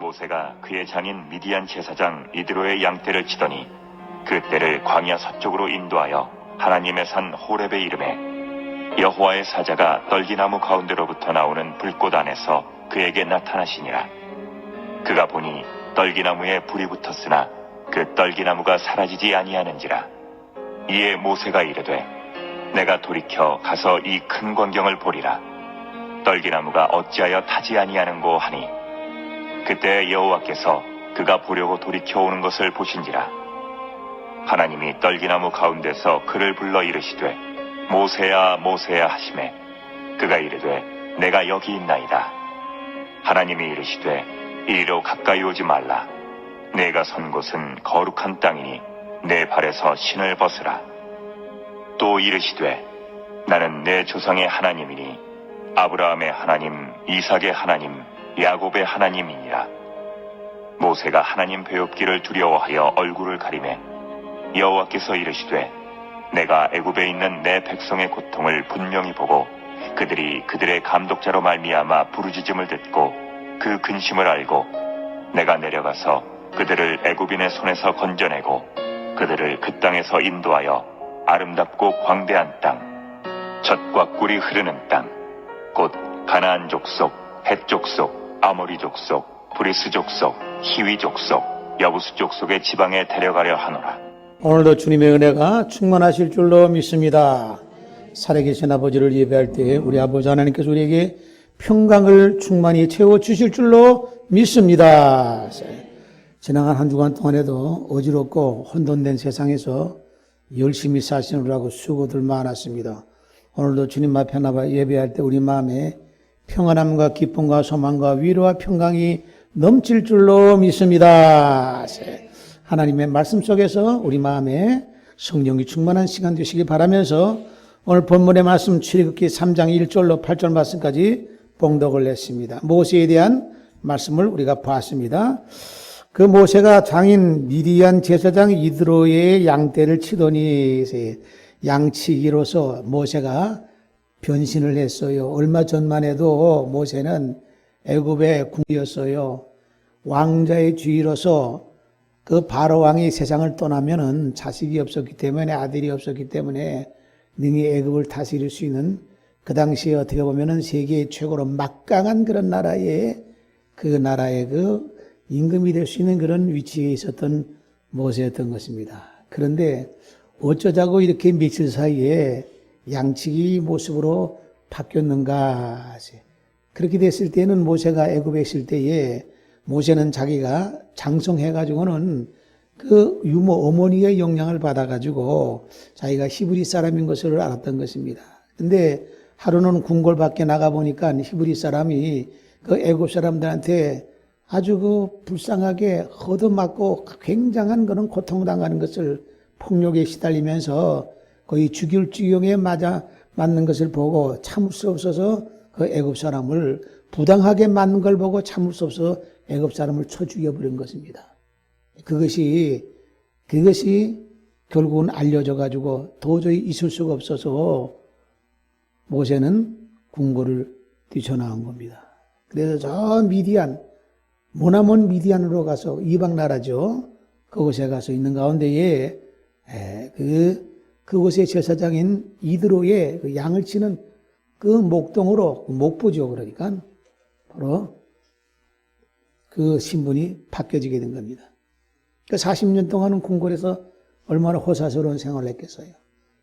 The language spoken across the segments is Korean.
모세가 그의 장인 미디안 제사장 이드로의 양떼를 치더니 그 떼를 광야 서쪽으로 인도하여 하나님의 산 호렙에 이르매 여호와의 사자가 떨기나무 가운데로부터 나오는 불꽃 안에서 그에게 나타나시니라. 그가 보니 떨기나무에 불이 붙었으나 그 떨기나무가 사라지지 아니하는지라. 이에 모세가 이르되 내가 돌이켜 가서 이 큰 광경을 보리라. 떨기나무가 어찌하여 타지 아니하는고 하니 그때 여호와께서 그가 보려고 돌이켜 오는 것을 보신지라. 하나님이 떨기나무 가운데서 그를 불러 이르시되 모세야 모세야 하시매 그가 이르되 내가 여기 있나이다. 하나님이 이르시되 이리로 가까이 오지 말라. 내가 선 곳은 거룩한 땅이니 내 발에서 신을 벗으라. 또 이르시되 나는 내 조상의 하나님이니 아브라함의 하나님, 이삭의 하나님, 야곱의 하나님이니라. 모세가 하나님 배웁기를 두려워하여 얼굴을 가리매 여호와께서 이르시되 내가 애굽에 있는 내 백성의 고통을 분명히 보고 그들이 그들의 감독자로 말미암아 부르짖음을 듣고 그 근심을 알고 내가 내려가서 그들을 애굽인의 손에서 건져내고 그들을 그 땅에서 인도하여 아름답고 광대한 땅, 젖과 꿀이 흐르는 땅, 곧 가나안 족속, 헷 족속, 아모리 족속, 브리스 족속, 히위 족속, 여부스 족속의 지방에 데려가려 하노라. 오늘도 주님의 은혜가 충만하실 줄로 믿습니다. 살아계신 아버지를 예배할 때 우리 아버지 하나님께서 우리에게 평강을 충만히 채워주실 줄로 믿습니다. 지나간 한 주간 동안에도 어지럽고 혼돈된 세상에서 열심히 사시느라고 수고들 많았습니다. 오늘도 주님 앞에 나와 예배할 때 우리 마음에 평안함과 기쁨과 소망과 위로와 평강이 넘칠 줄로 믿습니다. 하나님의 말씀 속에서 우리 마음에 성령이 충만한 시간 되시기 바라면서 오늘 본문의 말씀 출애굽기 3장 1절로 8절 말씀까지 봉독을 했습니다. 모세에 대한 말씀을 우리가 봤습니다. 그 모세가 장인 미디안 제사장 이드로의 양떼를 치더니 양치기로서 모세가 변신을 했어요. 얼마 전만 해도 모세는 애굽의 궁이었어요. 왕자의 주의로서 그 바로 왕이 세상을 떠나면은 자식이 없었기 때문에 아들이 없었기 때문에 능히 애굽을 다스릴 수 있는 그 당시에 어떻게 보면은 세계 최고로 막강한 그런 나라의 그 나라의 그 임금이 될 수 있는 그런 위치에 있었던 모세였던 것입니다. 그런데 어쩌자고 이렇게 며칠 사이에 양치기 모습으로 바뀌었는가? 그렇게 됐을 때는 모세가 애굽에 있을 때에 모세는 자기가 장성해가지고는 그 유모 어머니의 영향을 받아가지고 자기가 히브리 사람인 것을 알았던 것입니다. 근데 하루는 궁궐 밖에 나가보니까 히브리 사람이 그 애굽 사람들한테 아주 그 불쌍하게 얻어맞고 굉장한 그런 고통당하는 것을 폭력에 시달리면서 거의 죽일 지경에 맞는 것을 보고 참을 수 없어서 그 애굽 사람을 부당하게 맞는 걸 보고 참을 수 없어서 애굽 사람을 쳐 죽여버린 것입니다. 그것이 결국은 알려져 가지고 도저히 있을 수가 없어서 모세는 궁궐을 뛰쳐나온 겁니다. 그래서 저 미디안, 모나몬 미디안으로 가서 이방 나라죠. 그곳에 가서 있는 가운데에 그곳의 제사장인 이드로의 그 양을 치는 그 목동으로, 목부죠. 그러니까 바로 그 신분이 바뀌어지게 된 겁니다. 그 40년 동안은 궁궐에서 얼마나 호사스러운 생활을 했겠어요.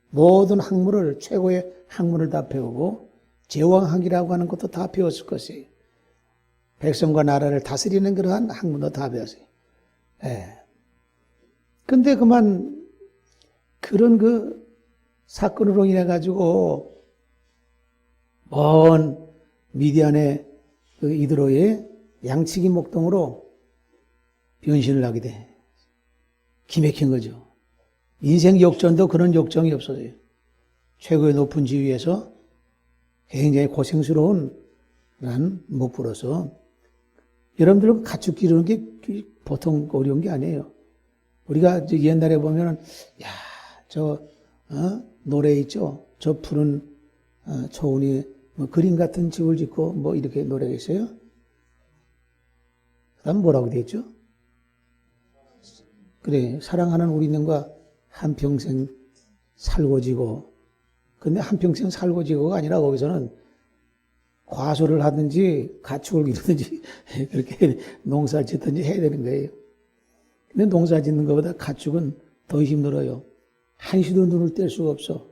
모든 학문을, 최고의 학문을 다 배우고 제왕학이라고 하는 것도 다 배웠을 것이에요. 백성과 나라를 다스리는 그러한 학문도 다 배웠어요. 근데 그만 그런 그 사건으로 인해 가지고 먼 미디안의 그 이드로의 양치기 목동으로 변신을 하게 돼. 기맥힌 거죠. 인생 역전도 그런 역정이 없어져요. 최고의 높은 지위에서 굉장히 고생스러운 난 목부로서 여러분들 가축 기르는 게 보통 어려운 게 아니에요. 우리가 옛날에 보면은 노래 있죠. 저 푸른 초원이 그림 같은 집을 짓고 이렇게 노래가 있어요. 그다음 뭐라고 되었죠? 그래, 사랑하는 우리님과 한평생 살고 지고. 근데 한평생 살고 지고가 아니라 거기서는 과소를 하든지 가축을 기르든지 그렇게 농사를 짓든지 해야 되는 거예요. 근데 농사 짓는 것보다 가축은 더 힘들어요. 한시도 눈을 뗄 수가 없어.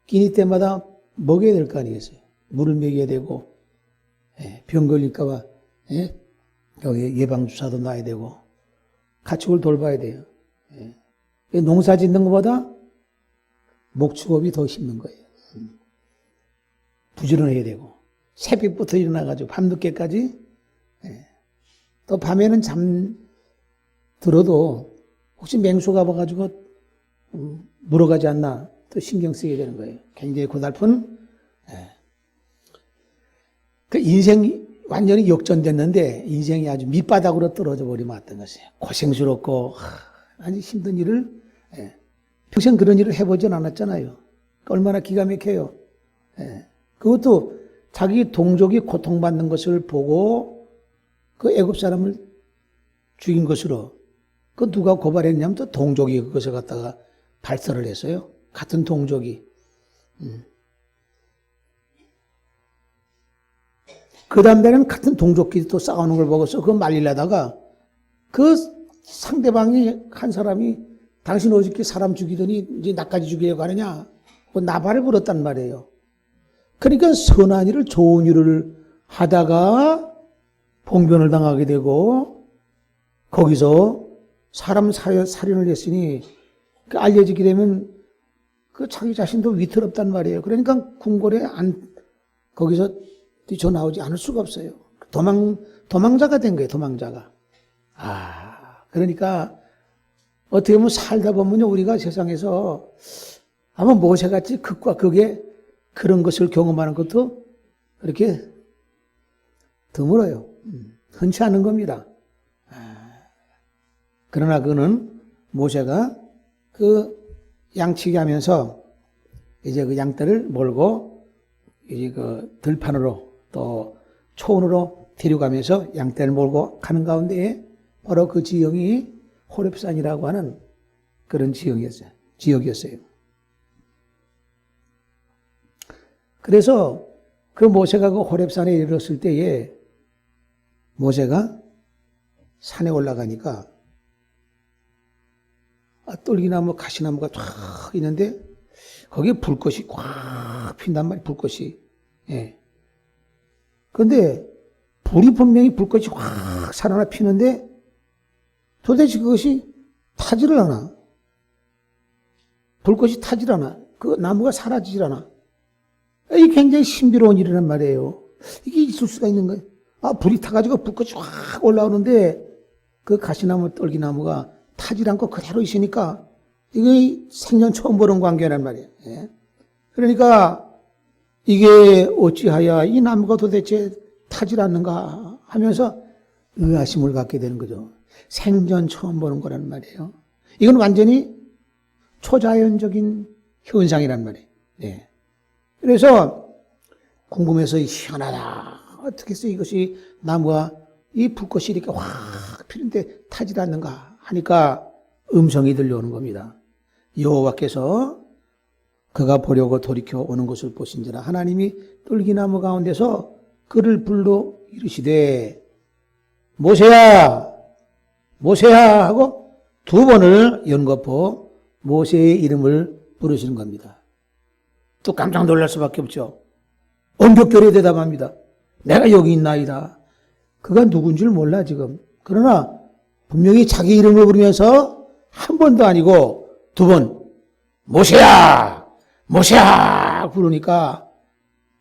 끼니 때마다 먹여야 될 거 아니겠어요. 물을 먹여야 되고, 병 걸릴까봐 여기 예방주사도 놔야 되고, 가축을 돌봐야 돼요. 농사 짓는 것보다 목축업이 더 힘든 거예요. 부지런해야 되고, 새벽부터 일어나가지고 밤늦게까지, 또 밤에는 잠 들어도 혹시 맹수가 와가지고 물어가지 않나 또 신경 쓰게 되는 거예요. 굉장히 고달픈, 그 인생이 완전히 역전됐는데 인생이 아주 밑바닥으로 떨어져 버리면 어떤 것이에요. 고생스럽고 아주 힘든 일을 평생 그런 일을 해보진 않았잖아요. 얼마나 기가 막혀요. 그것도 자기 동족이 고통받는 것을 보고 그 애굽 사람을 죽인 것으로 그 누가 고발했냐면 또 동족이 그것을 갖다가 발설을 했어요. 같은 동족이. 그 다음 날에는 같은 동족끼리 또 싸우는 걸 보고서 그거 말리려다가 그 상대방이 한 사람이 당신 어저께 사람 죽이더니 이제 나까지 죽이려고 하느냐? 그 나발을 불었단 말이에요. 그러니까 선한 일을 좋은 일을 하다가 봉변을 당하게 되고 거기서 사람 살인을 했으니 그 알려지게 되면 그 자기 자신도 위태롭단 말이에요. 그러니까 궁궐에 거기서 뛰쳐나오지 않을 수가 없어요. 도망자가 된 거예요, 도망자가. 그러니까 어떻게 보면 살다 보면요, 우리가 세상에서 아마 모세같이 극과 극의 그런 것을 경험하는 것도 그렇게 드물어요. 흔치 않은 겁니다. 그러나 그는 모세가 그 양치기 하면서 이제 그 양떼를 몰고 이제 그 들판으로 또 초원으로 데려가면서 양떼를 몰고 가는 가운데에 바로 그 지형이 호렙산이라고 하는 그런 지역이었어요. 그래서 그 모세가 그 호렙산에 이르렀을 때에 모세가 산에 올라가니까 똘기나무, 가시나무가 쫙 있는데 거기에 불꽃이 꽉 핀단 말이에요. 불꽃이. 그런데 불이 분명히 불꽃이 확 살아나 피는데 도대체 그것이 타지를 않아. 불꽃이 타질 않아. 그 나무가 사라지질 않아. 이게 굉장히 신비로운 일이란 말이에요. 이게 있을 수가 있는 거예요. 불이 타가지고 불꽃이 확 올라오는데 그 가시나무, 똘기나무가 타질 않고 그대로 있으니까 이게 생전 처음 보는 광경이란 말이에요. 그러니까 이게 어찌하여 이 나무가 도대체 타질 않는가 하면서 의아심을 갖게 되는 거죠. 생전 처음 보는 거란 말이에요. 이건 완전히 초자연적인 현상이란 말이에요. 그래서 궁금해서 희한하다. 어떻게 해서 이것이 나무가 이 불꽃이 이렇게 확 피는데 타질 않는가 하니까 음성이 들려오는 겁니다. 여호와께서 그가 보려고 돌이켜 오는 것을 보신지라 하나님이 똘기나무 가운데서 그를 불러 이르시되 모세야 모세야 하고 두 번을 연거푸 모세의 이름을 부르시는 겁니다. 또 깜짝 놀랄 수밖에 없죠. 엄격결에 대답합니다. 내가 여기 있나이다. 그가 누군 줄 몰라 지금. 그러나 분명히 자기 이름을 부르면서 한 번도 아니고 두 번 모세야 모세야 부르니까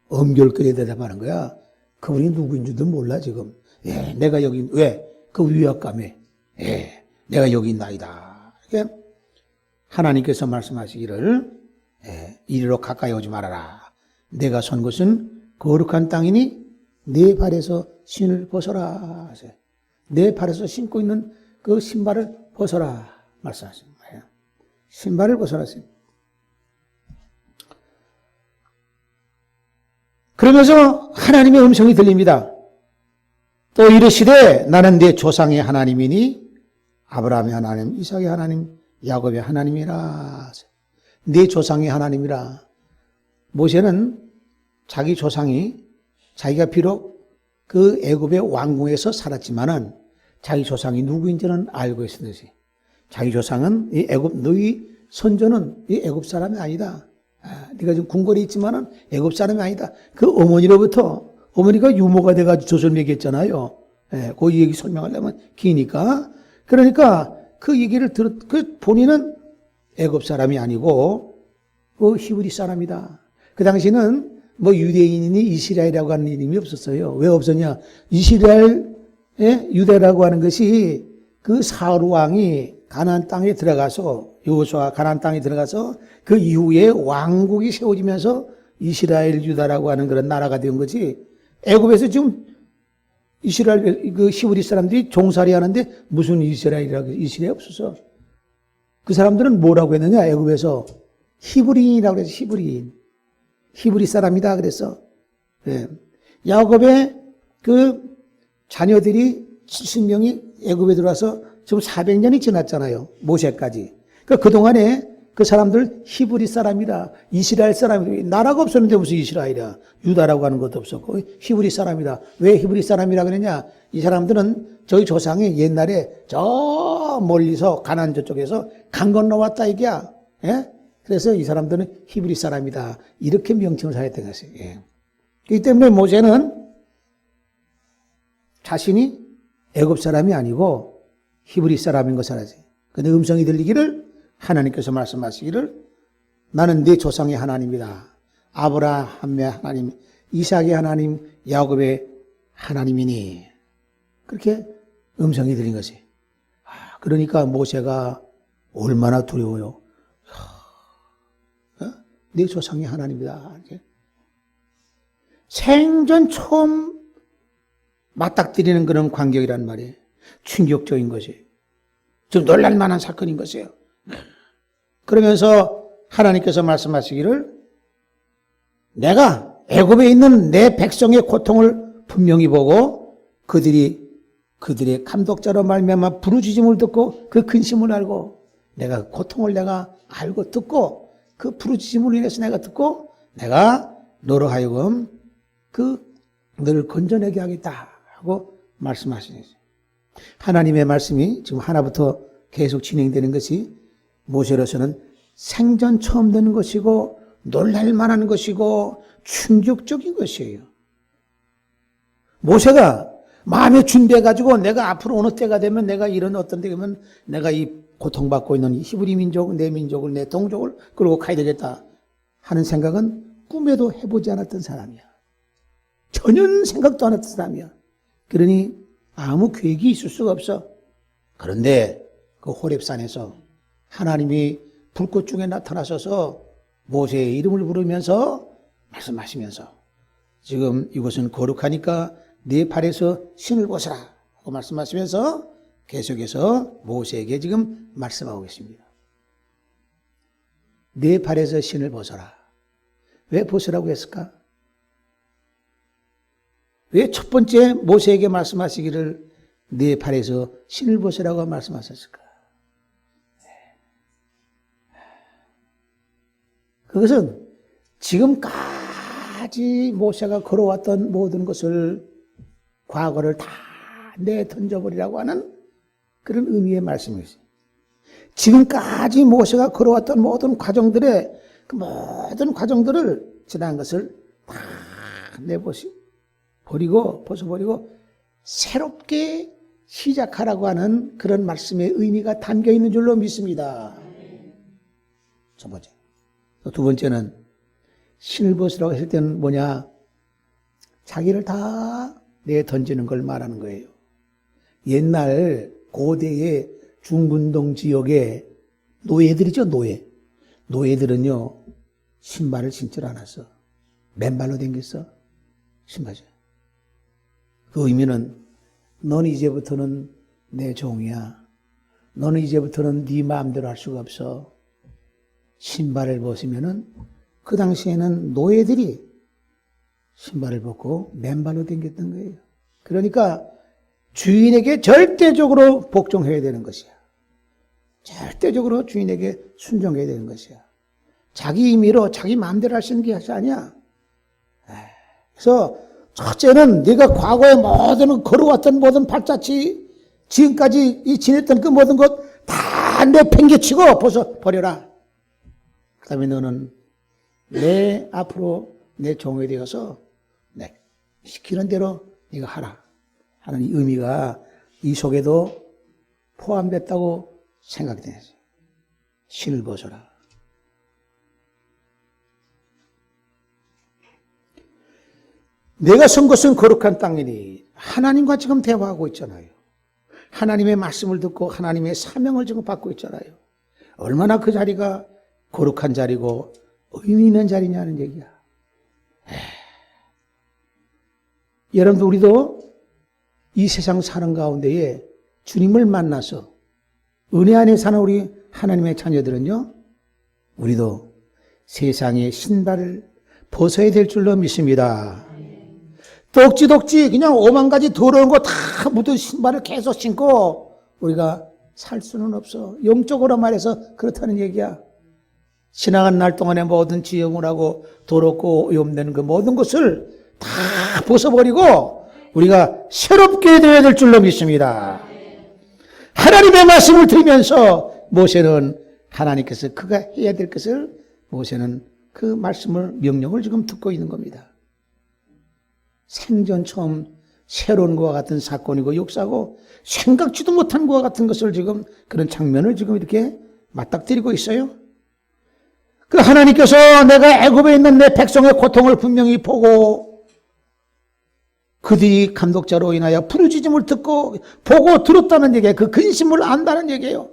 엄결결에 대답하는 거야. 그분이 누구인지도 몰라 지금. 내가 여기 왜? 그 위압감에 내가 여기 있나이다. 이렇게 하나님께서 말씀하시기를 이리로 가까이 오지 말아라. 내가 선 곳은 거룩한 땅이니 내 발에서 신을 벗어라. 내 발에서 신고 있는 그 신발을 벗어라 말씀하신 거예요. 신발을 벗어라. 그러면서 하나님의 음성이 들립니다. 또 이르시되 나는 네 조상의 하나님이니 아브라함의 하나님, 이삭의 하나님, 야곱의 하나님이라. 네 조상의 하나님이라. 모세는 자기 조상이 자기가 비록 그 애굽의 왕궁에서 살았지만은 자기 조상이 누구인지는 알고 있었듯이 자기 조상은 이 애굽 너희 선조는 이 애굽 사람이 아니다. 네가 지금 궁궐에 있지만은 애굽 사람이 아니다. 그 어머니로부터 어머니가 유모가 돼가지고 조선을 얘기했잖아요. 그 얘기 설명하려면 기니까. 그러니까 그 얘기를 그 본인은 애굽 사람이 아니고 그 히브리 사람이다. 그 당시는 뭐 유대인이니 이스라엘이라고 하는 이름이 없었어요. 왜 없었냐? 이스라엘, 유대라고 하는 것이 그 사울 왕이 가나안 땅에 들어가서 여호수아가 가나안 땅에 들어가서 그 이후에 왕국이 세워지면서 이스라엘 유다라고 하는 그런 나라가 된 거지. 애굽에서 지금 이스라엘 그 히브리 사람들이 종살이 하는데 무슨 이스라엘 없었어. 그 사람들은 뭐라고 했느냐? 애굽에서 히브리인이라고 그래서 히브리 사람이다 그랬어. 예. 야곱의 그 자녀들이 70명이 애굽에 들어와서 지금 400년이 지났잖아요. 모세까지. 그러니까 그동안에 그 사람들 히브리 사람이다. 이스라엘 사람이다. 나라가 없었는데 무슨 이스라엘이야. 유다라고 하는 것도 없었고 히브리 사람이다. 왜 히브리 사람이라 그러냐? 이 사람들은 저희 조상이 옛날에 저 멀리서 가나안 저쪽에서 강 건너왔다 이게야. 예? 그래서 이 사람들은 히브리 사람이다. 이렇게 명칭을 사용했던 것이에요. 예. 그렇기 때문에 모세는 자신이 애굽 사람이 아니고 히브리 사람인 것을 알지. 근데 음성이 들리기를 하나님께서 말씀하시기를 나는 네 조상의 하나님이다. 아브라함의 하나님, 이삭의 하나님, 야곱의 하나님이니. 그렇게 음성이 들린 것이. 그러니까 모세가 얼마나 두려워요. 네 조상의 하나님이다. 생전 처음 맞닥뜨리는 그런 광경이란 말이에요. 충격적인 것이. 좀 놀랄만한 사건인 것이에요. 그러면서 하나님께서 말씀하시기를 내가 애굽에 있는 내 백성의 고통을 분명히 보고 그들의 감독자로 말미암아 부르짖음을 듣고 그 근심을 알고 내가 고통을 내가 알고 듣고 그 부르짖음을 인해서 내가 듣고 내가 너로 하여금 너를 건져내게 하겠다 하고 말씀하시는 거죠. 하나님의 말씀이 지금 하나부터 계속 진행되는 것이 모세로서는 생전 처음 듣는 것이고 놀랄만한 것이고 충격적인 것이에요. 모세가 마음에 준비해가지고 내가 앞으로 어느 때가 되면 내가 이런 어떤 때 되면 내가 이 고통받고 있는 히브리 민족, 내 민족을, 내 동족을 끌고 가야 되겠다 하는 생각은 꿈에도 해보지 않았던 사람이야. 전혀 생각도 안 했던 사람이야. 그러니 아무 계획이 있을 수가 없어. 그런데 그 호렙산에서 하나님이 불꽃 중에 나타나셔서 모세의 이름을 부르면서 말씀하시면서 지금 이곳은 거룩하니까 네 발에서 신을 벗어라 하고 말씀하시면서 계속해서 모세에게 지금 말씀하고 계십니다. 네 발에서 신을 벗어라. 왜 벗으라고 했을까? 왜 첫 번째 모세에게 말씀하시기를 네 발에서 신을 벗으라고 말씀하셨을까? 그것은 지금까지 모세가 걸어왔던 모든 것을 과거를 다 내던져버리라고 하는 그런 의미의 말씀이었어요. 지금까지 모세가 걸어왔던 모든 과정들의 그 모든 과정들을 지난 것을 다 벗어버리고 새롭게 시작하라고 하는 그런 말씀의 의미가 담겨 있는 줄로 믿습니다. 첫 번째. 두 번째는 신을 벗으라고 했을 때는 뭐냐? 자기를 다 내던지는 걸 말하는 거예요. 옛날 고대의 중근동 지역의 노예들이죠, 노예. 노예들은요, 신발을 신질 않았어. 맨발로 댕겼어. 신발이죠. 그 의미는 너는 이제부터는 내 종이야. 너는 이제부터는 네 마음대로 할 수가 없어. 신발을 벗으면은 그 당시에는 노예들이 신발을 벗고 맨발로 댕겼던 거예요. 그러니까 주인에게 절대적으로 복종해야 되는 것이야. 절대적으로 주인에게 순종해야 되는 것이야. 자기 임의로 자기 마음대로 할 수 있는 게 아니야. 그래서 첫째는 네가 과거에 모든 걸어왔던 모든 발자취, 지금까지 이 지냈던 그 모든 것 다 내팽개치고 벗어버려라. 그 다음에 너는 내 앞으로 내 종이 되어서 내 시키는 대로 네가 하라 하는 이 의미가 이 속에도 포함됐다고 생각이 되지. 신을 벗어라. 내가 선 것은 거룩한 땅이니 하나님과 지금 대화하고 있잖아요. 하나님의 말씀을 듣고 하나님의 사명을 지금 받고 있잖아요. 얼마나 그 자리가 거룩한 자리고 의미 있는 자리냐는 얘기야. 여러분들 우리도 이 세상 사는 가운데에 주님을 만나서 은혜 안에 사는 우리 하나님의 자녀들은요, 우리도 세상의 신발을 벗어야 될 줄로 믿습니다. 독지독지 그냥 5만 가지 더러운 거 다 묻은 신발을 계속 신고 우리가 살 수는 없어. 영적으로 말해서 그렇다는 얘기야. 지나간 날 동안에 모든 지형을 더럽고 오염된 그 모든 것을 다 벗어버리고 우리가 새롭게 되어야 될 줄로 믿습니다. 하나님의 말씀을 들으면서 모세는 하나님께서 그가 해야 될 것을 모세는 그 말씀을 명령을 지금 듣고 있는 겁니다. 생전 처음 새로운 것과 같은 사건이고 역사고 생각지도 못한 것과 같은 것을 지금 그런 장면을 지금 이렇게 맞닥뜨리고 있어요. 그 하나님께서 내가 애굽에 있는 내 백성의 고통을 분명히 보고 그들이 감독자로 인하여 부르짖음을 듣고 보고 들었다는 얘기예요. 그 근심을 안다는 얘기예요.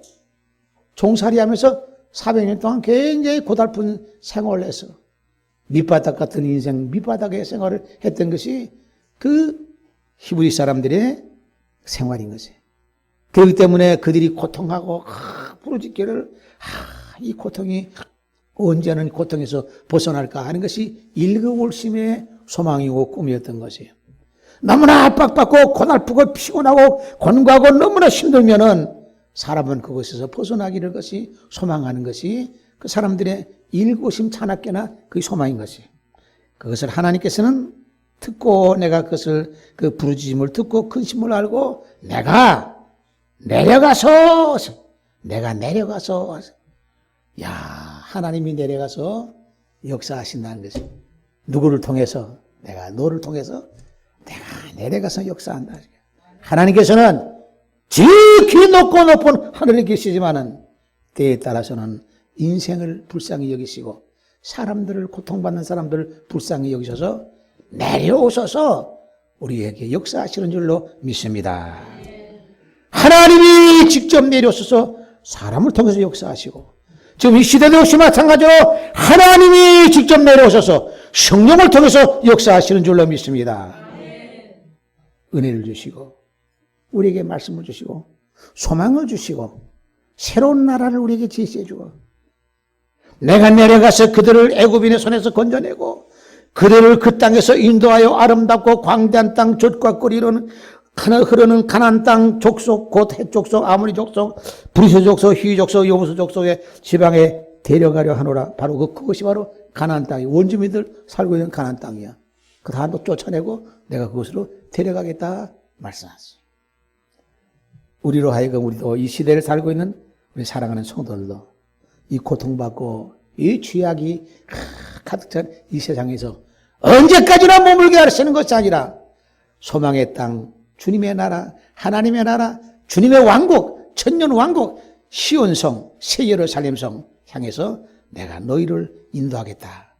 종살이하면서 400년 동안 굉장히 고달픈 생활을 해서 밑바닥 같은 인생, 밑바닥의 생활을 했던 것이 그 히브리 사람들의 생활인 것이에요. 그렇기 때문에 그들이 고통하고 부르짖기를 이 고통이 언제는 고통에서 벗어날까 하는 것이 일거월심의 소망이고 꿈이었던 것이에요. 너무나 압박받고 고달프고 피곤하고 권고하고 너무나 힘들면은 사람은 그것에서 벗어나기를 것이 소망하는 것이 그 사람들의 일고심 찬악계나 그 소망인 것이. 그것을 하나님께서는 듣고 내가 그것을 그 부르짖음을 듣고 근심을 알고 내가 내려가서 야 하나님이 내려가서 역사하신다는 것이 누구를 통해서 내가 너를 통해서 내가 내려가서 역사한다. 하나님께서는 지극히 높고 높은 하늘에 계시지만은 때에 따라서는 인생을 불쌍히 여기시고 사람들을 고통받는 사람들을 불쌍히 여기셔서 내려오셔서 우리에게 역사하시는 줄로 믿습니다. 하나님이 직접 내려오셔서 사람을 통해서 역사하시고 지금 이 시대도 역시 마찬가지로 하나님이 직접 내려오셔서 성령을 통해서 역사하시는 줄로 믿습니다. 은혜를 주시고 우리에게 말씀을 주시고 소망을 주시고 새로운 나라를 우리에게 제시해 주고 내가 내려가서 그들을 애굽인의 손에서 건져내고 그들을 그 땅에서 인도하여 아름답고 광대한 땅 젖과 꿀이 흐르는 가나안 땅 족속 곧 헷 족속 아모리 족속 브리스 족속 히위 족속 여부스 족속의 지방에 데려가려 하노라. 바로 그것이 바로 가나안 땅이 원주민들 살고 있는 가나안 땅이야. 그 다음도 쫓아내고 내가 그것으로 데려가겠다 말씀하셨어요. 우리로 하여금 우리도 이 시대를 살고 있는 우리 사랑하는 성도들도 이 고통받고 이 죄악이 가득 찬 이 세상에서 언제까지나 머물게 하시는 것이 아니라 소망의 땅, 주님의 나라, 하나님의 나라, 주님의 왕국, 천년 왕국, 시온성, 새 예루살렘성 향해서 내가 너희를 인도하겠다.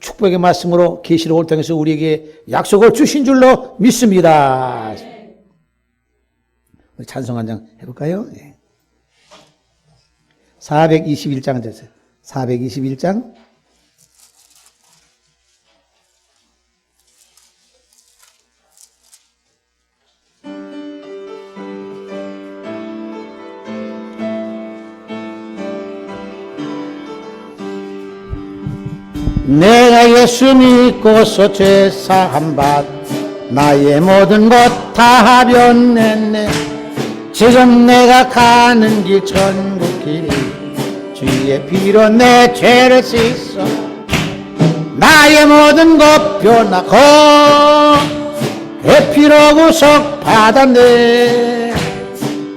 축복의 말씀으로 계시록을 통해서 우리에게 약속을 주신 줄로 믿습니다. 찬송 한 장 해볼까요? 네. 421장 됐어요. 421장. 내가 예수 믿고서 죄 사함 받 나의 모든 것 다 변했네. 지금 내가 가는 길 천국 길이 주의 피로 내 죄를 씻어 나의 모든 것 변하고 그 피로 구속 받았네.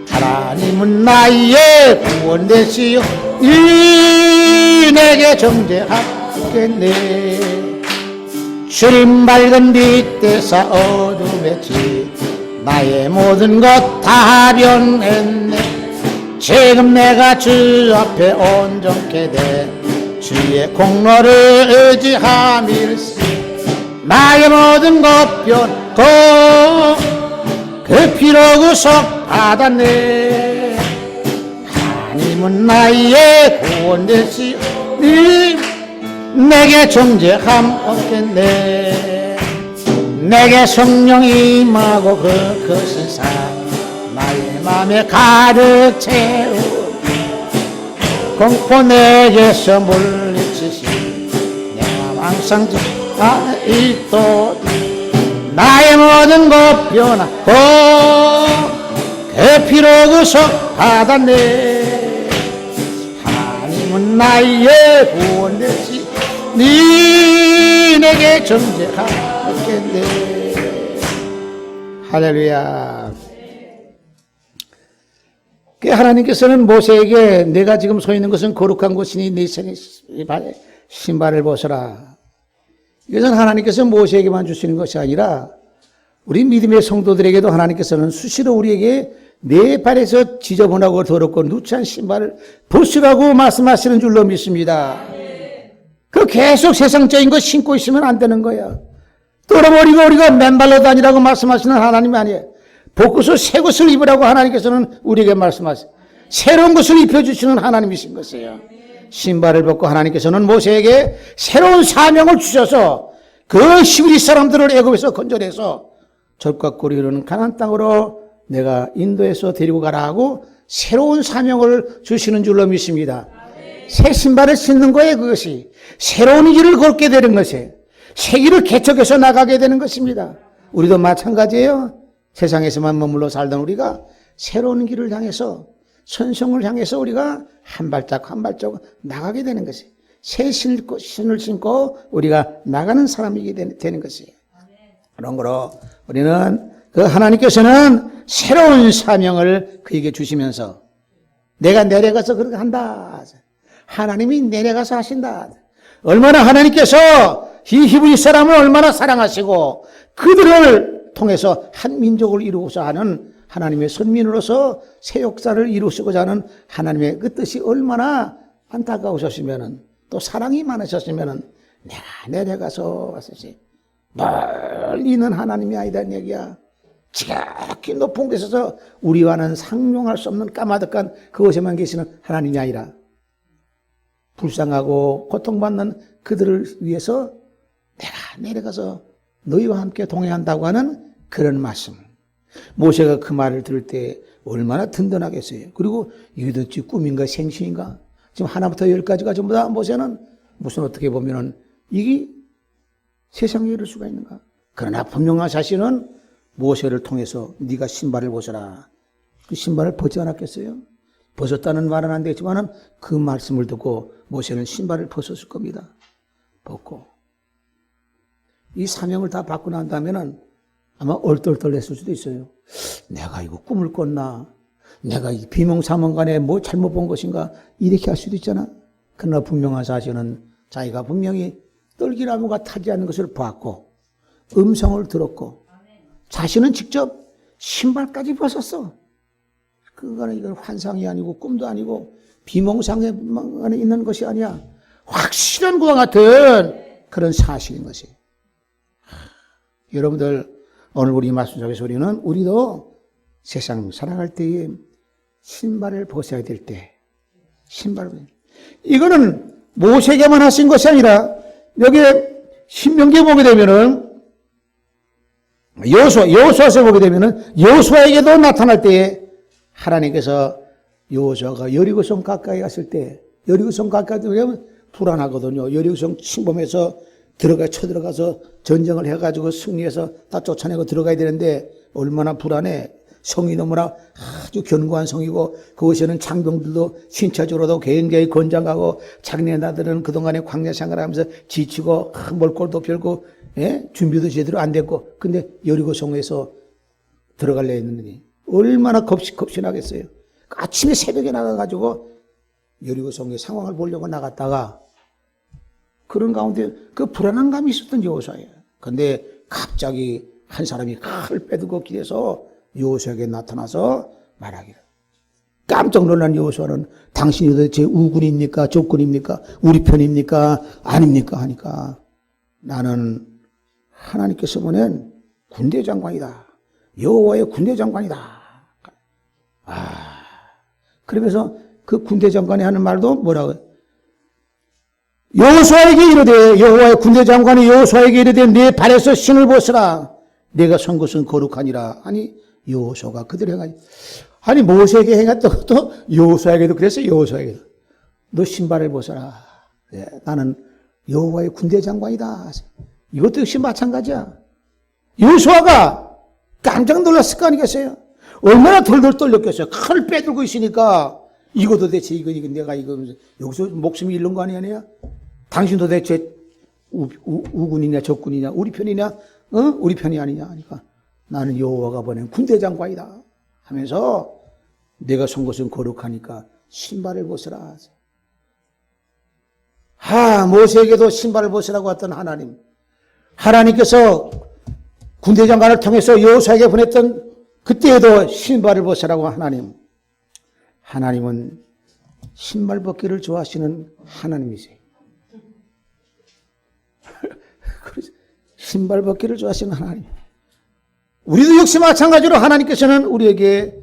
하나님은 나의 구원 되시오 이 내게 정죄하겠네. 주님 밝은 빛 대사 어둠의 집 나의 모든 것 다 변했네. 지금 내가 주 앞에 온전케 돼 주의 공로를 의지함일세. 나의 모든 것 변고 그 피로 구속 받았네. 하나님은 나의 구원 되시오 내게 정죄함 없겠네. 내게 성령이 임하고 그 세상 나의 맘에 가득 채우 공포 내게서 물리치시 내 맘 항상 있도 나의 모든 것 변하고 그 피로 구속 받았네. 하나님은 나의 구원 되시 내게 정죄하겠네. 할렐루야. 하나님께서는 모세에게 내가 지금 서 있는 것은 거룩한 곳이니 네 신발을 벗어라. 이것은 하나님께서 모세에게만 주시는 것이 아니라 우리 믿음의 성도들에게도 하나님께서는 수시로 우리에게 내 발에서 지저분하고 더럽고 누추한 신발을 벗으라고 말씀하시는 줄로 믿습니다. 그 계속 세상적인 거 신고 있으면 안 되는 거야. 떨어버리고 우리가 맨발로 다니라고 말씀하시는 하나님이 아니에요. 벗고서 새 것을 입으라고 하나님께서는 우리에게 말씀하세요. 새로운 것을 입혀주시는 하나님이신 것이에요. 신발을 벗고 하나님께서는 모세에게 새로운 사명을 주셔서 그 히브리 사람들을 애굽에서 건져내서 젖과 꿀이 흐르는 가나안 땅으로 내가 인도에서 데리고 가라 하고 새로운 사명을 주시는 줄로 믿습니다. 새 신발을 신는 거예요. 그것이 새로운 길을 걷게 되는 것이에요. 새 길을 개척해서 나가게 되는 것입니다. 우리도 마찬가지예요. 세상에서만 머물러 살던 우리가 새로운 길을 향해서 선성을 향해서 우리가 한 발짝 한 발짝 나가게 되는 것이에요. 새 신을 신고 우리가 나가는 사람이 되는 것이에요. 그런 거로 우리는 그 하나님께서는 새로운 사명을 그에게 주시면서 내가 내려가서 그렇게 한다. 하나님이 내려가서 하신다. 얼마나 하나님께서 이 히브리 사람을 얼마나 사랑하시고 그들을 통해서 한 민족을 이루고자 하는 하나님의 선민으로서 새 역사를 이루시고자 하는 하나님의 그 뜻이 얼마나 안타까우셨으면은 또 사랑이 많으셨으면은 내가 내려가서 왔었지. 멀리 있는 하나님이 아니다는 얘기야. 지극히 높은 곳에서 우리와는 상종할 수 없는 까마득한 그곳에만 계시는 하나님이 아니라 불쌍하고 고통받는 그들을 위해서 내가 내려가서 너희와 함께 동행한다고 하는 그런 말씀. 모세가 그 말을 들을 때 얼마나 든든하겠어요. 그리고 이게 도대체 꿈인가 생신인가? 지금 하나부터 열까지가 전부 다 모세는 무슨 어떻게 보면은 이게 세상에 이럴 수가 있는가? 그러나 분명한 사실은 모세를 통해서 네가 신발을 벗어라. 그 신발을 벗지 않았겠어요? 벗었다는 말은 안 되지만은 그 말씀을 듣고 모세는 신발을 벗었을 겁니다. 벗고 이 사명을 다 받고 난 다음에는 아마 얼떨떨했을 수도 있어요. 내가 이거 꿈을 꿨나? 내가 이 비몽사몽간에 뭐 잘못 본 것인가? 이렇게 할 수도 있잖아. 그러나 분명한 사실은 자기가 분명히 떨기나무가 타지 않는 것을 봤고 음성을 들었고 자신은 직접 신발까지 벗었어. 그거는 이건 환상이 아니고 꿈도 아니고 비몽사몽에 있는 것이 아니야. 확실한 것과 같은 그런 사실인 것이. 여러분들 오늘 우리 말씀 속에서 우리도 세상 살아갈 때에 신발을 벗어야 될 때 신발을 이거는 모세에게만 하신 것이 아니라 여기에 신명기에 보게 되면은 여호수아서 보게 되면은 여호수아에게도 나타날 때에 하나님께서 여호수아가 여리고성 가까이 갔을 때 여리고성 가까이 되면 불안하거든요. 여리고성 침범해서 쳐들어가서 전쟁을 해가지고 승리해서 다 쫓아내고 들어가야 되는데 얼마나 불안해. 성이 너무나 아주 견고한 성이고 그곳에는 장병들도 신체적으로도 굉장히 건장하고 장례나들은 그동안에 광야 생활하면서 지치고 몰골도 별고 준비도 제대로 안 됐고 근데 여리고 성에서 들어가려 했느니 얼마나 겁신하겠어요. 아침에 새벽에 나가가지고 여리고 성의 상황을 보려고 나갔다가 그런 가운데 그 불안한 감이 있었던 여호수아예요. 근데 갑자기 한 사람이 칼을 빼들고 길에서 여호수아에게 나타나서 말하기를. 깜짝 놀란 여호수아는 당신이 도대체 우군입니까? 적군입니까? 우리 편입니까? 아닙니까? 하니까 나는 하나님께서 보낸 군대 장관이다. 여호와의 군대 장관이다. 그러면서 그 군대 장관이 하는 말도 뭐라고? 여호수아에게 이르되 여호와의 군대 장관이 여호수아에게 이르되 내 발에서 신을 벗으라. 내가 선 것은 거룩하니라. 아니 여호수아가 그대로 행하니 아니 모세에게 행했던 것도 여호수아에게도 그랬어요. 여호수아에게도 너 신발을 벗어라. 나는 여호와의 군대 장관이다. 이것도 역시 마찬가지야. 여호수아가 깜짝 놀랐을 거 아니겠어요? 얼마나 덜덜 떨렸겠어요. 칼을 빼들고 있으니까 이거 도대체 이거 내가 이거 여기서 목숨이 잃는 거 아니야? 당신 도대체 우군이냐 적군이냐 우리 편이냐 우리 편이 아니냐 하니까 나는 여호와가 보낸 군대 장관이다 하면서 내가 선 것은 거룩하니까 신발을 벗으라. 모세에게도 신발을 벗으라고 했던 하나님. 하나님께서 군대 장관을 통해서 여호수아에게 보냈던 그때에도 신발을 벗으라고 하나님. 하나님은 신발 벗기를 좋아하시는 하나님이세요. 신발 벗기를 좋아하시는 하나님. 우리도 역시 마찬가지로 하나님께서는 우리에게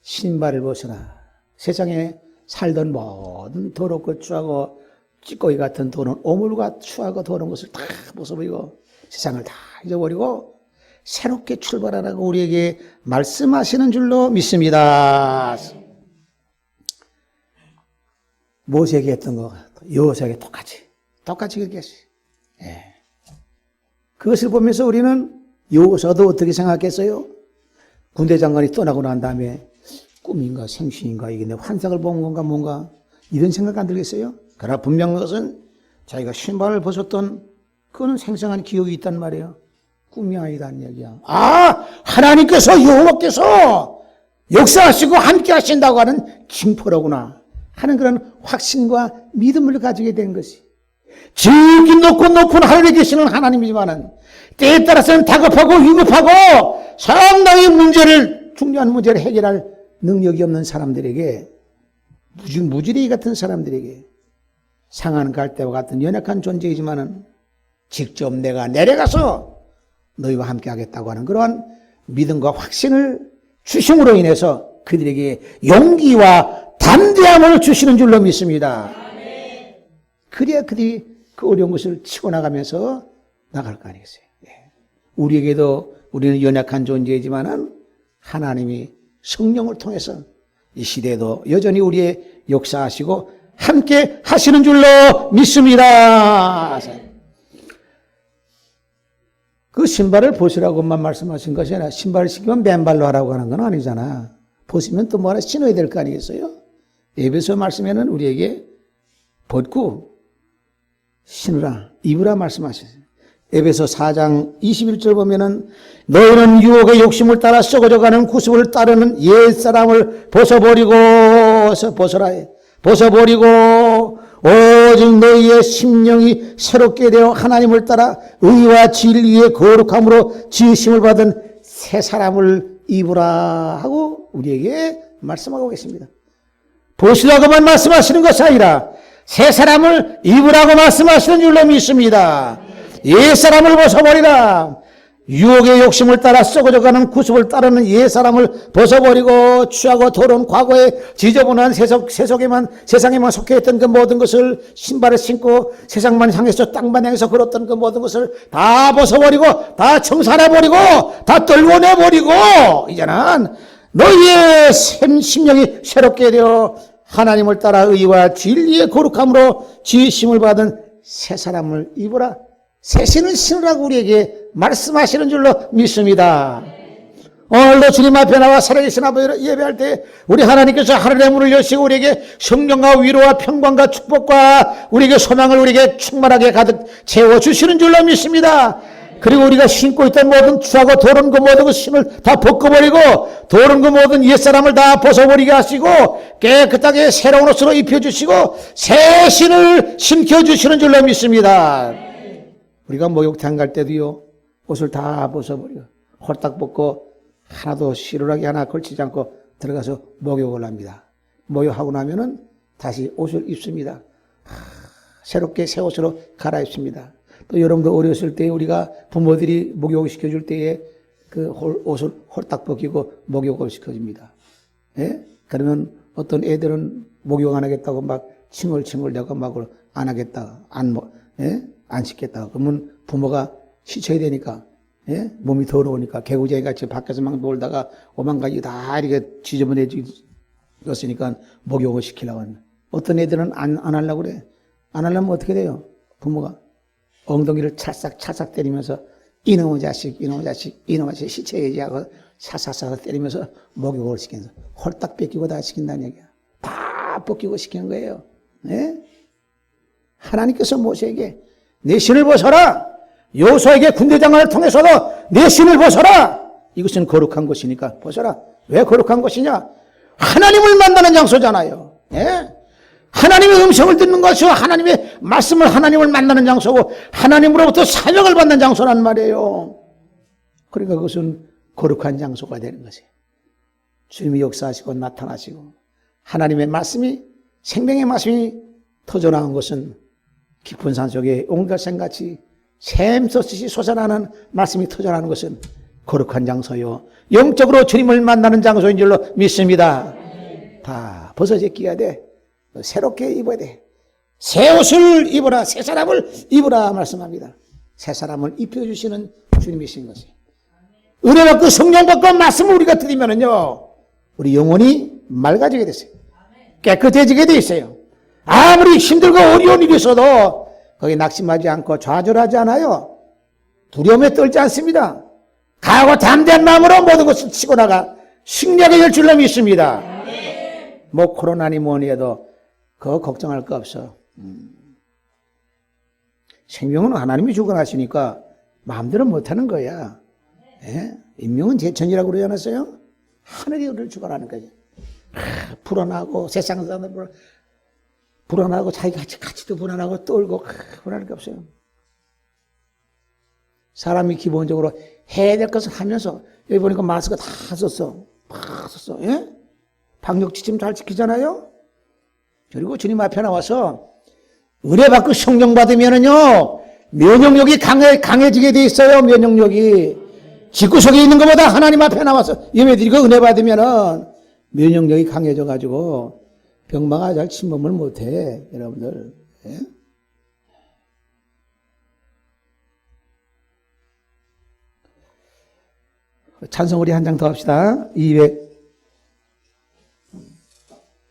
신발을 벗으라. 세상에 살던 모든 더럽고 추하고 찌꺼기 같은 더러운 오물과 추하고 더러운 것을 다 벗어버리고 세상을 다 잊어버리고 새롭게 출발하라고 우리에게 말씀하시는 줄로 믿습니다. 모세에게 했던 거 여호수아에게 똑같이 그렇게 했어요. 그것을 보면서 우리는 여호수아도 어떻게 생각했어요? 군대 장관이 떠나고 난 다음에 꿈인가 생신인가 이게 내 환상을 본 건가 뭔가 이런 생각 안 들겠어요? 그러나 분명한 것은 자기가 신발을 벗었던 그거는 생생한 기억이 있단 말이에요. 꿈이 아니다는 얘기야. 하나님께서 여호와께서 역사하시고 함께 하신다고 하는 징표로구나 하는 그런 확신과 믿음을 가지게 된 것이 지극히 높은 하늘에 계시는 하나님이지만은 때에 따라서는 다급하고 위급하고 상당히 중요한 문제를 해결할 능력이 없는 사람들에게 무지레기 같은 사람들에게 상한 갈대와 같은 연약한 존재이지만은 직접 내가 내려가서 너희와 함께 하겠다고 하는 그러한 믿음과 확신을 주심으로 인해서 그들에게 용기와 담대함을 주시는 줄로 믿습니다. 그래야 그들이 그 어려운 것을 치고 나가면서 나갈 거 아니겠어요. 우리에게도 우리는 연약한 존재이지만은 하나님이 성령을 통해서 이 시대에도 여전히 우리의 역사하시고 함께 하시는 줄로 믿습니다. 그 신발을 벗으라고만 말씀하신 것이 아니라 신발을 신기면 맨발로 하라고 하는 건 아니잖아. 벗으면 또 뭐 하나 신어야 될 거 아니겠어요? 에베소 말씀에는 우리에게 벗고 신으라, 입으라 말씀하셨어요. 에베소 4장 21절 보면은 너희는 유혹의 욕심을 따라 썩어져가는 구습을 따르는 옛사람을 벗어버리고 오직 너희의 심령이 새롭게 되어 하나님을 따라 의와 진리의 거룩함으로 지으심을 받은 새 사람을 입으라 하고 우리에게 말씀하고 계십니다. 벗으라고만 말씀하시는 것이 아니라 새 사람을 입으라고 말씀하시는 줄로 믿습니다. 옛사람을 벗어버리라. 유혹의 욕심을 따라 썩어져가는 구습을 따르는 옛사람을 벗어버리고 취하고 더러운 과거에 지저분한 세상에만 속해 있던 그 모든 것을 신발을 신고 세상만 향해서 땅만 향해서 걸었던 그 모든 것을 다 벗어버리고 다 청산해버리고 다 떨궈내버리고 이제는 너희의 심령이 새롭게 되어 하나님을 따라 의와 진리의 거룩함으로 지으심을 받은 새 사람을 입으라. 새 신을 신으라고 우리에게 말씀하시는 줄로 믿습니다. 오늘도 주님 앞에 나와 살아계신 아버지를 예배할 때 우리 하나님께서 하늘의 문을 여시고 우리에게 성령과 위로와 평강과 축복과 우리에게 소망을 우리에게 충만하게 가득 채워주시는 줄로 믿습니다. 그리고 우리가 신고 있던 모든 추하고 더러운 그 모든 그 신을 다 벗겨버리고 더러운 그 모든 옛사람을 다 벗어버리게 하시고 깨끗하게 새로운 옷으로 입혀주시고 새 신을 신겨주시는 줄로 믿습니다. 우리가 목욕탕 갈 때도요, 옷을 다 벗어버리고 홀딱 벗고 하나도 시루라기 하나 걸치지 않고 들어가서 목욕을 합니다. 목욕하고 나면은 다시 옷을 입습니다. 새롭게 새 옷으로 갈아입습니다. 또 여러분도 어렸을 때 우리가 부모들이 목욕을 시켜줄 때에 그 옷을 홀딱 벗기고 목욕을 시켜줍니다. 예? 그러면 어떤 애들은 목욕 안 하겠다고 막 칭얼칭얼 내가 막 안 하겠다, 안 씻겠다. 그러면 부모가 씻어야 되니까, 예? 몸이 더러우니까 개구쟁이 같이 밖에서 막 놀다가 오만가지 다 이렇게 지저분해졌으니까 목욕을 시키려고 하는. 어떤 애들은 안 하려고 그래. 안 하려면 어떻게 돼요? 부모가 엉덩이를 찰싹 때리면서 이놈의 자식 시체야지 하고 찰싹 때리면서 목욕을 시키면서 홀딱 뺏기고 다 시킨다는 얘기야. 다 벗기고 시키는 거예요. 예? 하나님께서 모세에게 내 신을 벗어라. 여호수아에게 군대장관을 통해서도 내 신을 벗어라. 이것은 거룩한 곳이니까 벗어라. 왜 거룩한 곳이냐? 하나님을 만나는 장소잖아요. 예? 하나님의 음성을 듣는 것이요, 하나님의 말씀을 하나님을 만나는 장소고 하나님으로부터 사명을 받는 장소란 말이에요. 그러니까 그것은 거룩한 장소가 되는 것이에요. 주님이 역사하시고 나타나시고 하나님의 말씀이, 생명의 말씀이 터져나온 것은 깊은 산속에 온갖 생같이 샘솟듯이 솟아나는 말씀이 터져나오는 것은 거룩한 장소요, 영적으로 주님을 만나는 장소인 줄로 믿습니다. 다 벗어 제껴야 돼. 새롭게 입어야 돼. 새 옷을 입어라, 새 사람을 입어라 말씀합니다. 새 사람을 입혀주시는 주님이신 것이. 은혜 받고 성령 받고 말씀을 우리가 드리면은요, 우리 영혼이 맑아지게 됐어요. 깨끗해지게 돼 있어요. 아무리 힘들고 어려운 일이 있어도 거기 낙심하지 않고 좌절하지 않아요. 두려움에 떨지 않습니다. 강하고 담대한 마음으로 모든 것을 치고 나가 승리하게 될 줄로 믿습니다. 뭐 코로나니 뭐니 해도 그거 걱정할 거 없어. 생명은 하나님이 주관하시니까 마음대로 못하는 거야. 예? 인명은 제천이라고 그러지 않았어요? 하늘이 우리를 주관하는 거죠. 불안하고 세상 사람들 불안하고 자기 같이도 불안하고 떨고 불안할 게 없어요. 사람이 기본적으로 해야 될 것을 하면서, 여기 보니까 마스크 다 썼어. 예? 방역 지침 잘 지키잖아요? 그리고 주님 앞에 나와서 은혜 받고 성령 받으면은요, 면역력이 강해지게 돼 있어요, 면역력이. 집구석에 있는 것보다 하나님 앞에 나와서 예배드리고 은혜 받으면은 면역력이 강해져가지고 병마가 잘 침범을 못해, 여러분들. 예? 찬송 우리 한 장 더 합시다.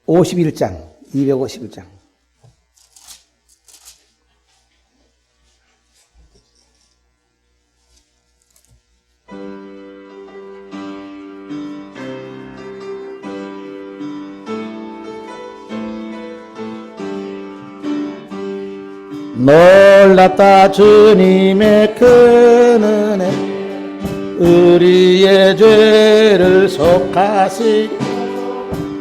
251장. 251장. 놀랐다 주님의 큰 은혜, 우리의 죄를 속하시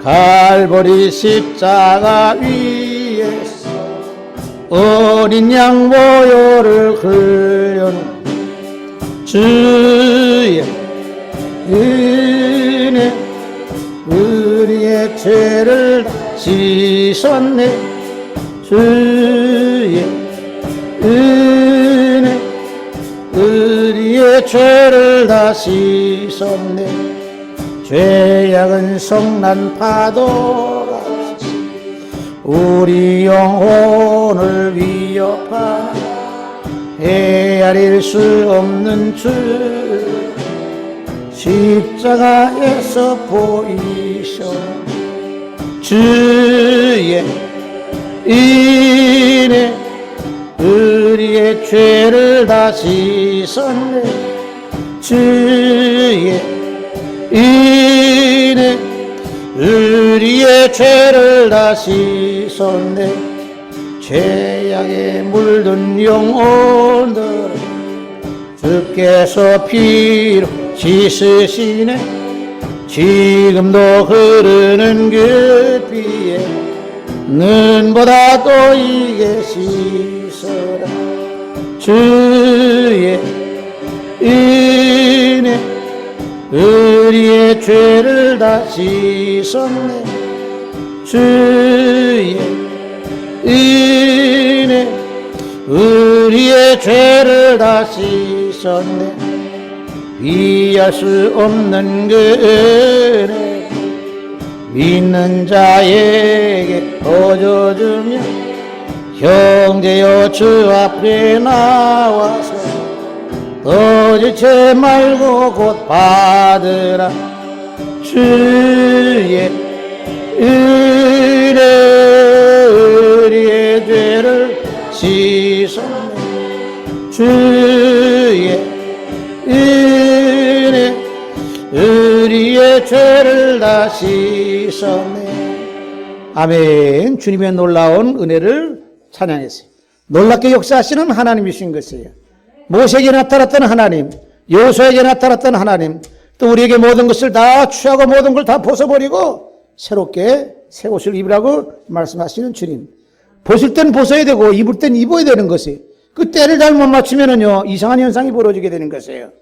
갈보리 십자가 위에서 어린 양 보혈을 흘려놓은 주의 은혜, 우리의 죄를 다 씻었네. 주의 은혜, 우리의 죄를 다 씻었네. 죄악은 성난 파도가 우리 영혼을 위협하는 헤아릴 수 없는 주, 십자가에서 보이셔. 주의 은혜, 우리의 우리의 죄를 다 씻었네. 주의 은혜 우리의 죄를 다 씻었네. 죄악에 물든 영혼들 주께서 피로 씻으시네. 지금도 흐르는 그 피에 눈보다 고이게 씻어라. 주의 은혜 우리의 죄를 다 씻었네. 주의 은혜 우리의 죄를 다 씻었네. 이해할 수 없는 그 은혜 믿는 자에게 보여주며 형제여 주 앞에 나와서 도지체 말고 곧 받으라. 주의 은혜 우리의 죄를 씻었네. 주의 은혜 우리의 죄를 다 씻었네. 아멘. 주님의 놀라운 은혜를 찬양했어요. 놀랍게 역사하시는 하나님이신 것이에요. 모세에게 나타났던 하나님, 여호수아에게 나타났던 하나님, 또 우리에게 모든 것을 다 취하고 모든 걸 다 벗어버리고 새롭게 새 옷을 입으라고 말씀하시는 주님. 벗을 땐 벗어야 되고 입을 땐 입어야 되는 것이에요. 그 때를 잘못 맞추면은요 이상한 현상이 벌어지게 되는 것이에요.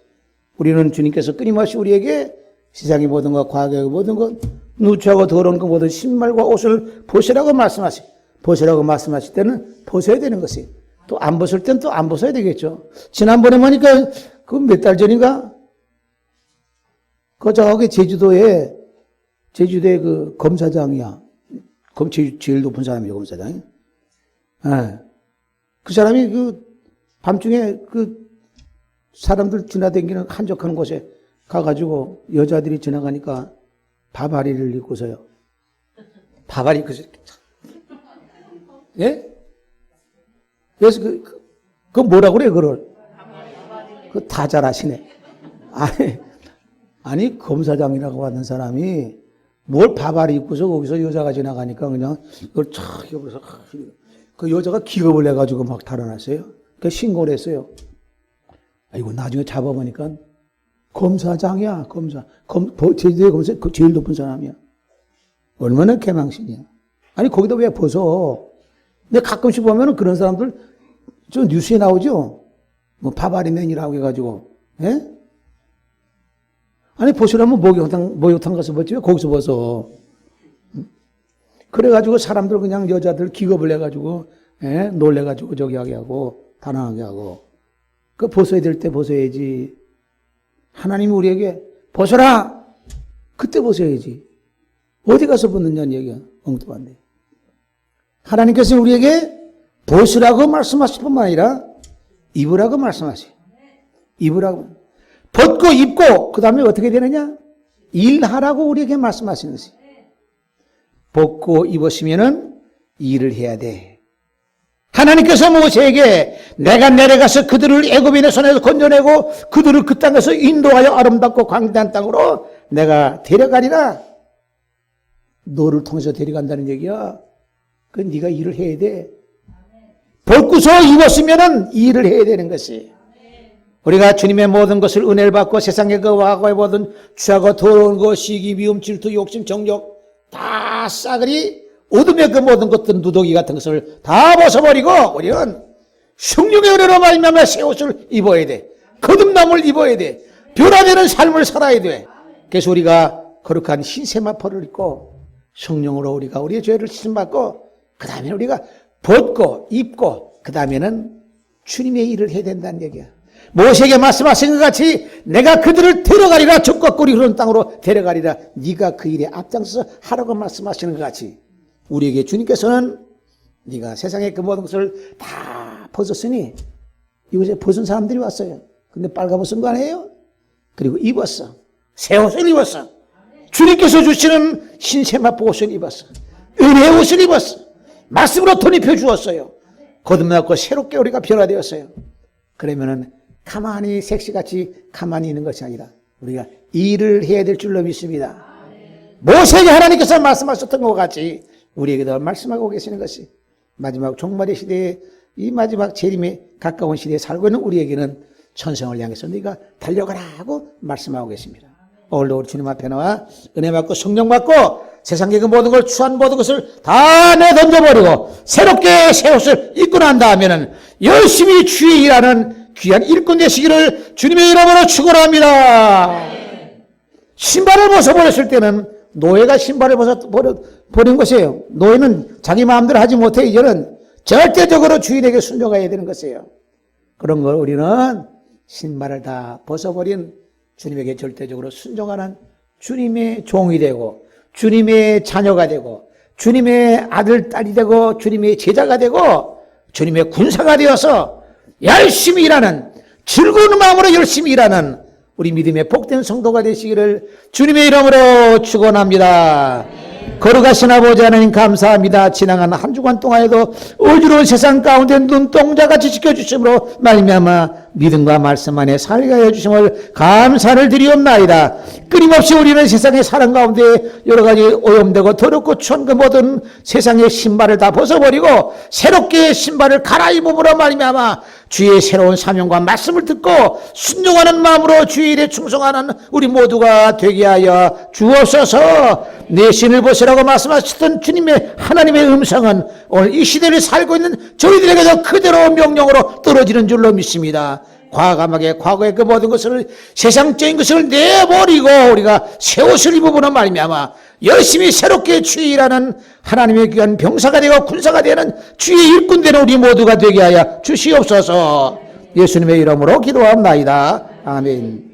우리는 주님께서 끊임없이 우리에게 세상의 모든 것, 과거의 모든 것, 누추하고 더러운 것 모든 신발과 옷을 벗으라고 말씀하시. 벗으라고 말씀하실 때는 벗어야 되는 것이에요. 또 안 벗을 땐 또 안 벗어야 되겠죠. 지난번에 보니까 그 몇 달 전인가 저기 제주도에 그 검사장이야. 제일 높은 사람이에요, 검사장이. 예. 그 사람이 그 밤중에 그 사람들 지나다니는 한적한 곳에 가가지고 여자들이 지나가니까 바바리를 입고서요. 바바리 예? 그래서 그 뭐라 그래 그걸? 그 다 잘하시네. 아니 검사장이라고 하는 사람이 뭘 바바리 입고서 거기서 여자가 지나가니까 그냥 그걸 촥 입어서 그 여자가 기겁을 해가지고 막 달아났어요. 그 신고를 했어요. 아이고 나중에 잡아보니까 검사장이야. 제주도의 검사 제일 높은 사람이야. 얼마나 개망신이야. 아니 거기다 왜 벗어? 근데 가끔씩 보면은 그런 사람들 저 뉴스에 나오죠. 뭐 바바리맨이라고 해가지고. 예? 아니 벗으라면 목욕탕 가서 벗지 왜 거기서 벗어? 그래가지고 사람들 그냥 여자들 기겁을 해가지고 예? 놀래가지고 저기 하게 하고 단항하게 하고. 그 벗어야 될 때 벗어야지. 하나님이 우리에게 벗어라! 그때 벗어야지. 어디 가서 벗느냐는 얘기야. 엉뚱한데. 하나님께서 우리에게 벗으라고 말씀하실 뿐만 아니라 입으라고 말씀하세요. 입으라고. 벗고 입고 그 다음에 어떻게 되느냐? 일하라고 우리에게 말씀하시는 것이에요. 벗고 입었으면은 일을 해야 돼. 하나님께서 모세에게 내가 내려가서 그들을 애굽인의 손에서 건져내고 그들을 그 땅에서 인도하여 아름답고 광대한 땅으로 내가 데려가리라. 너를 통해서 데려간다는 얘기야. 그 네가 일을 해야 돼. 벗고서 입었으면은 일을 해야 되는 것이. 우리가 주님의 모든 것을 은혜를 받고 세상의 그 과거의 모든 취하고 더러운 것, 시기, 미움, 질투, 욕심, 정욕 다 싸그리 어둠의 그 모든 것들 누더기 같은 것을 다 벗어버리고 우리는 성령의 은혜로 말미암아 새 옷을 입어야 돼. 거듭남을 입어야 돼. 변화되는 삶을 살아야 돼. 그래서 우리가 거룩한 흰세마포를 입고 성령으로 우리가 우리의 죄를 씻음받고 그 다음에 우리가 벗고 입고 그 다음에는 주님의 일을 해야 된다는 얘기야. 모세에게 말씀하신 것 같이 내가 그들을 데려가리라. 적과 꿀이 흐르는 땅으로 데려가리라. 네가 그 일에 앞장서서 하라고 말씀하시는 것 같이 우리에게 주님께서는 네가 세상의 그 모든 것을 다 벗었으니 이곳에 벗은 사람들이 왔어요. 근데 빨가벗은 거 아니에요? 그리고 입었어. 새 옷을 입었어. 주님께서 주시는 흰세마포 옷을 입었어. 은혜의 옷을 입었어. 말씀으로 돈 입혀 주었어요. 거듭났고 새롭게 우리가 변화되었어요. 그러면은 가만히 색시같이 가만히 있는 것이 아니라 우리가 일을 해야 될 줄로 믿습니다. 모세에게 하나님께서 말씀하셨던 것 같이 우리에게도 말씀하고 계시는 것이 마지막 종말의 시대에 이 마지막 재림에 가까운 시대에 살고 있는 우리에게는 천성을 향해서 네가 달려가라 하고 말씀하고 계십니다. 오늘도 우리 주님 앞에 나와 은혜 받고 성령 받고 세상의 그 모든 걸 추한 모든 것을 다 내던져버리고 새롭게 새 옷을 입고 난 다음에는 열심히 주의 일하는 귀한 일꾼 되시기를 주님의 이름으로 축원합니다. 신발을 벗어버렸을 때는 노예가 신발을 벗어버린 것이에요. 노예는 자기 마음대로 하지 못해 이제는 절대적으로 주인에게 순종해야 되는 것이에요. 그런 걸 우리는 신발을 다 벗어버린 주님에게 절대적으로 순종하는 주님의 종이 되고 주님의 자녀가 되고 주님의 아들, 딸이 되고 주님의 제자가 되고 주님의 군사가 되어서 열심히 일하는 즐거운 마음으로 열심히 일하는 우리 믿음의 복된 성도가 되시기를 주님의 이름으로 축원합니다. 거룩하신 아버지 하나님 감사합니다. 지나간 한 주간 동안에도 어지러운 세상 가운데 눈동자같이 지켜주심으로 말미암아 믿음과 말씀 안에 살게 하여 주심을 감사를 드리옵나이다. 끊임없이 우리는 세상의 사랑 가운데 여러 가지 오염되고 더럽고 추한 그 모든 세상의 신발을 다 벗어버리고 새롭게 신발을 갈아입음으로 말미암아 주의 새로운 사명과 말씀을 듣고 순종하는 마음으로 주의 일에 충성하는 우리 모두가 되게 하여 주옵소서. 내 신을 보시라고 말씀하셨던 주님의 하나님의 음성은 오늘 이 시대를 살고 있는 저희들에게도 그대로 명령으로 떨어지는 줄로 믿습니다. 과감하게 과거의 그 모든 것을 세상적인 것을 내버리고 우리가 새 옷을 입어보는 말미암아 열심히 새롭게 주의 일하는 하나님의 귀한 병사가 되고 군사가 되는 주의 일꾼 되는 우리 모두가 되게 하여 주시옵소서. 예수님의 이름으로 기도합니다. 아멘.